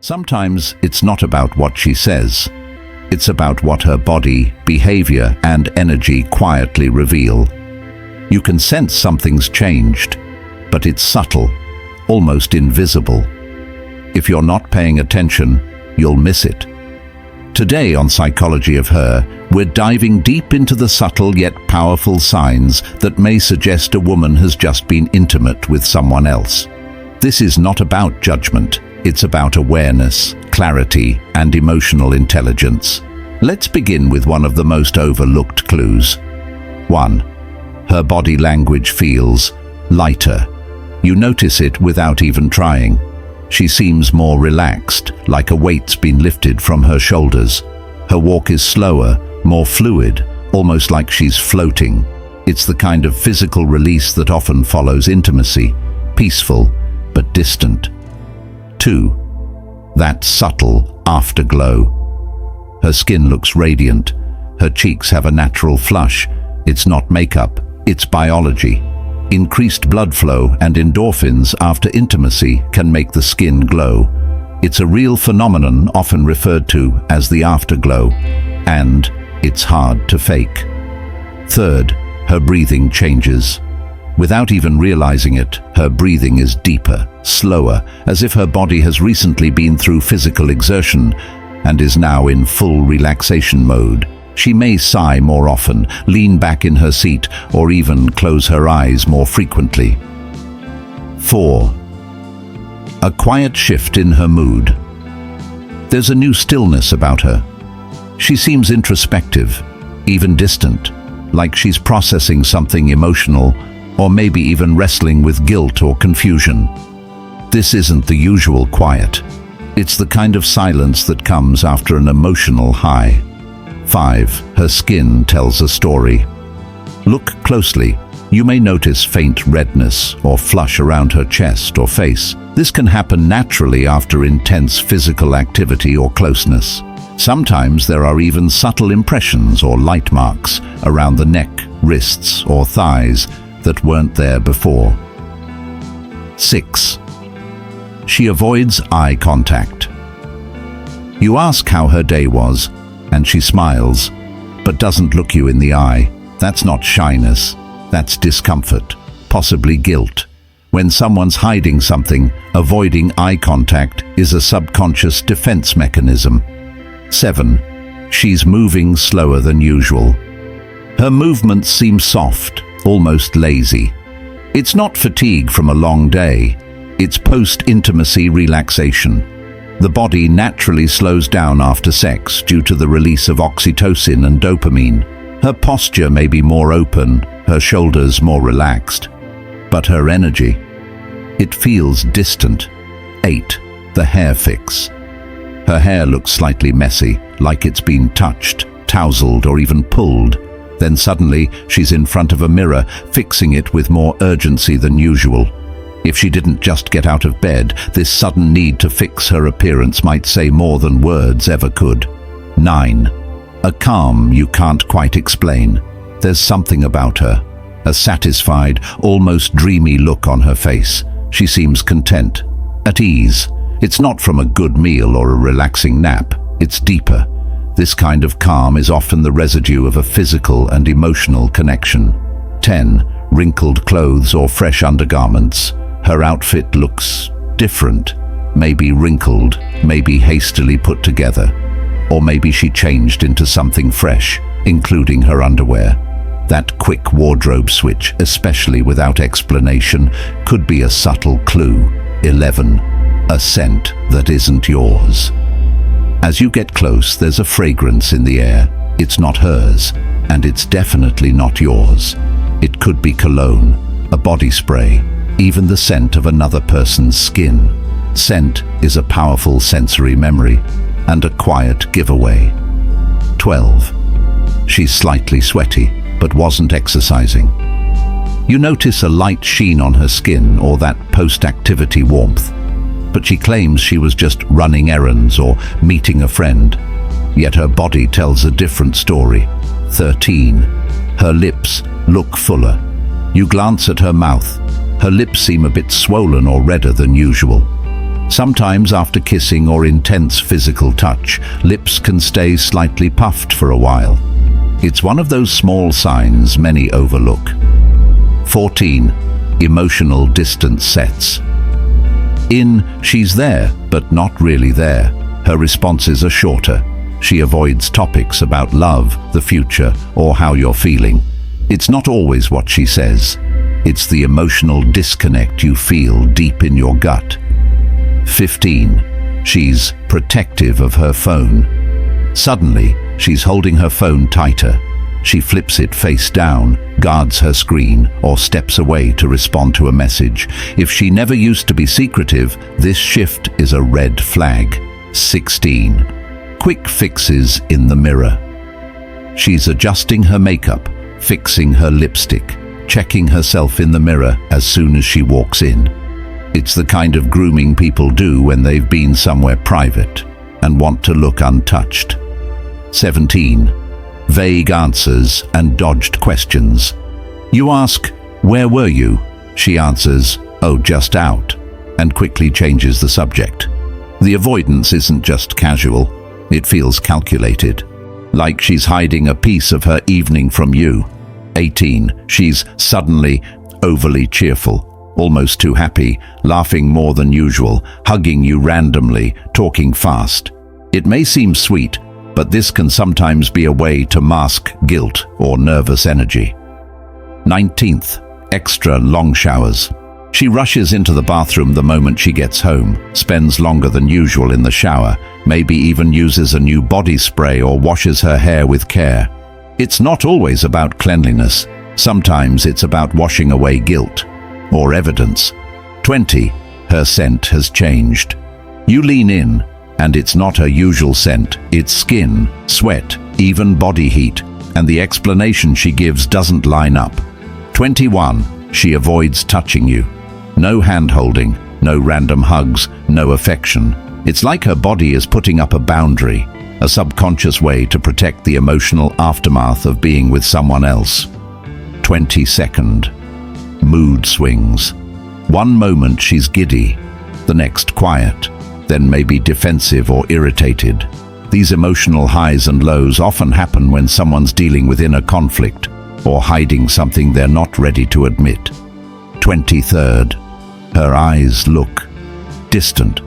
Sometimes it's not about what she says. It's about what her body, behavior, and energy quietly reveal. You can sense something's changed, but it's subtle, almost invisible. If you're not paying attention, you'll miss it. Today on Psychology of Her, we're diving deep into the subtle yet powerful signs that may suggest a woman has just been intimate with someone else. This is not about judgment, it's about awareness, clarity, and emotional intelligence. Let's begin with one of the most overlooked clues. 1. Her body language feels lighter. You notice it without even trying. She seems more relaxed, like a weight's been lifted from her shoulders. Her walk is slower, more fluid, almost like she's floating. It's the kind of physical release that often follows intimacy, peaceful but distant. 2. That subtle afterglow. Her skin looks radiant. Her cheeks have a natural flush. It's not makeup, it's biology. Increased blood flow and endorphins after intimacy can make the skin glow. It's a real phenomenon often referred to as the afterglow, and it's hard to fake. 3. Her breathing changes. Without even realizing it, her breathing is deeper, slower, as if her body has recently been through physical exertion and is now in full relaxation mode. She may sigh more often, lean back in her seat, or even close her eyes more frequently. 4. A quiet shift in her mood. There's a new stillness about her. She seems introspective, even distant, like she's processing something emotional, or maybe even wrestling with guilt or confusion. This isn't the usual quiet. It's the kind of silence that comes after an emotional high. 5. Her skin tells a story. Look closely. You may notice faint redness or flush around her chest or face. This can happen naturally after intense physical activity or closeness. Sometimes there are even subtle impressions or light marks around the neck, wrists, or thighs that weren't there before. 6. She avoids eye contact. You ask how her day was, and she smiles, but doesn't look you in the eye. That's not shyness, that's discomfort, possibly guilt. When someone's hiding something, avoiding eye contact is a subconscious defense mechanism. 7. She's moving slower than usual. Her movements seem soft, almost lazy. It's not fatigue from a long day, it's post-intimacy relaxation. The body naturally slows down after sex due to the release of oxytocin and dopamine. Her posture may be more open, her shoulders more relaxed. But her energy, it feels distant. 8. The hair fix. Her hair looks slightly messy, like it's been touched, tousled, or even pulled. Then suddenly, she's in front of a mirror, fixing it with more urgency than usual. If she didn't just get out of bed, this sudden need to fix her appearance might say more than words ever could. 9. A calm you can't quite explain. There's something about her. A satisfied, almost dreamy look on her face. She seems content, at ease. It's not from a good meal or a relaxing nap. It's deeper. This kind of calm is often the residue of a physical and emotional connection. 10. Wrinkled clothes or fresh undergarments. Her outfit looks different, maybe wrinkled, maybe hastily put together, or maybe she changed into something fresh, including her underwear. That quick wardrobe switch, especially without explanation, could be a subtle clue. 11. A scent that isn't yours. As you get close, there's a fragrance in the air. It's not hers, and it's definitely not yours. It could be cologne, a body spray, even the scent of another person's skin. Scent is a powerful sensory memory and a quiet giveaway. 12. She's slightly sweaty, but wasn't exercising. You notice a light sheen on her skin or that post-activity warmth, but she claims she was just running errands or meeting a friend. Yet her body tells a different story. 13. Her lips look fuller. You glance at her mouth. Her lips seem a bit swollen or redder than usual. Sometimes after kissing or intense physical touch, lips can stay slightly puffed for a while. It's one of those small signs many overlook. 14. Emotional distance sets. In "she's there, but not really there," her responses are shorter. She avoids topics about love, the future, or how you're feeling. It's not always what she says. It's the emotional disconnect you feel deep in your gut. 15. She's protective of her phone. Suddenly, she's holding her phone tighter. She flips it face down, guards her screen, or steps away to respond to a message. If she never used to be secretive, this shift is a red flag. 16. Quick fixes in the mirror. She's adjusting her makeup, fixing her lipstick, checking herself in the mirror as soon as she walks in. It's the kind of grooming people do when they've been somewhere private and want to look untouched. 17. Vague answers and dodged questions. You ask, "Where were you?" She answers, "Oh, just out," and quickly changes the subject. The avoidance isn't just casual, it feels calculated, like she's hiding a piece of her evening from you. 18. She's suddenly overly cheerful, almost too happy, laughing more than usual, hugging you randomly, talking fast. It may seem sweet, but this can sometimes be a way to mask guilt or nervous energy. 19th. Extra long showers. She rushes into the bathroom the moment she gets home, spends longer than usual in the shower, maybe even uses a new body spray or washes her hair with care. It's not always about cleanliness. Sometimes it's about washing away guilt or evidence. 20. Her scent has changed. You lean in, and it's not her usual scent. It's skin, sweat, even body heat, and the explanation she gives doesn't line up. 21. She avoids touching you. No hand-holding, no random hugs, no affection. It's like her body is putting up a boundary, a subconscious way to protect the emotional aftermath of being with someone else. 22nd. Mood swings. One moment she's giddy, the next quiet, then maybe defensive or irritated. These emotional highs and lows often happen when someone's dealing with inner conflict or hiding something they're not ready to admit. 23rd. Her eyes look distant.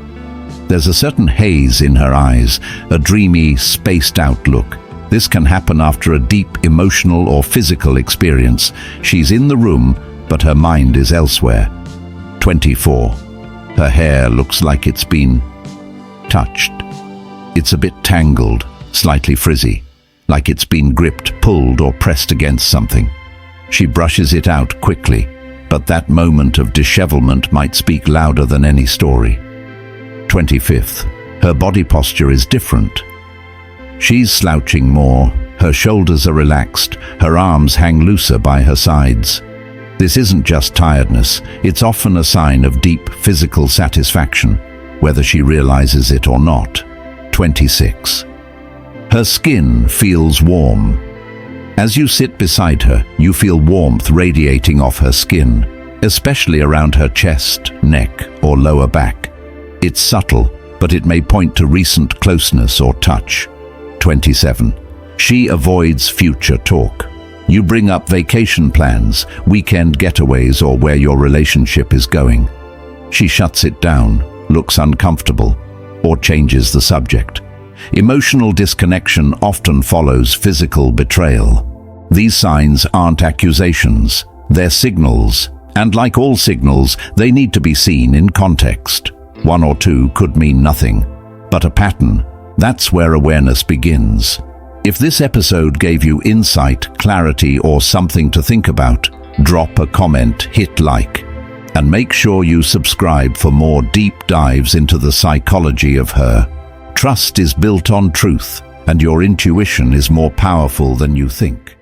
There's a certain haze in her eyes, a dreamy, spaced-out look. This can happen after a deep emotional or physical experience. She's in the room, but her mind is elsewhere. 24. Her hair looks like it's been touched. It's a bit tangled, slightly frizzy, like it's been gripped, pulled, or pressed against something. She brushes it out quickly, but that moment of dishevelment might speak louder than any story. 25th. Her body posture is different. She's slouching more, her shoulders are relaxed, her arms hang looser by her sides. This isn't just tiredness, it's often a sign of deep physical satisfaction, whether she realizes it or not. 26. Her skin feels warm. As you sit beside her, you feel warmth radiating off her skin, especially around her chest, neck, or lower back. It's subtle, but it may point to recent closeness or touch. 27. She avoids future talk. You bring up vacation plans, weekend getaways, or where your relationship is going. She shuts it down, looks uncomfortable, or changes the subject. Emotional disconnection often follows physical betrayal. These signs aren't accusations, they're signals, and like all signals, they need to be seen in context. One or two could mean nothing, but a pattern, that's where awareness begins. If this episode gave you insight, clarity, or something to think about, drop a comment, hit like, and make sure you subscribe for more deep dives into the psychology of her. Trust is built on truth, and your intuition is more powerful than you think.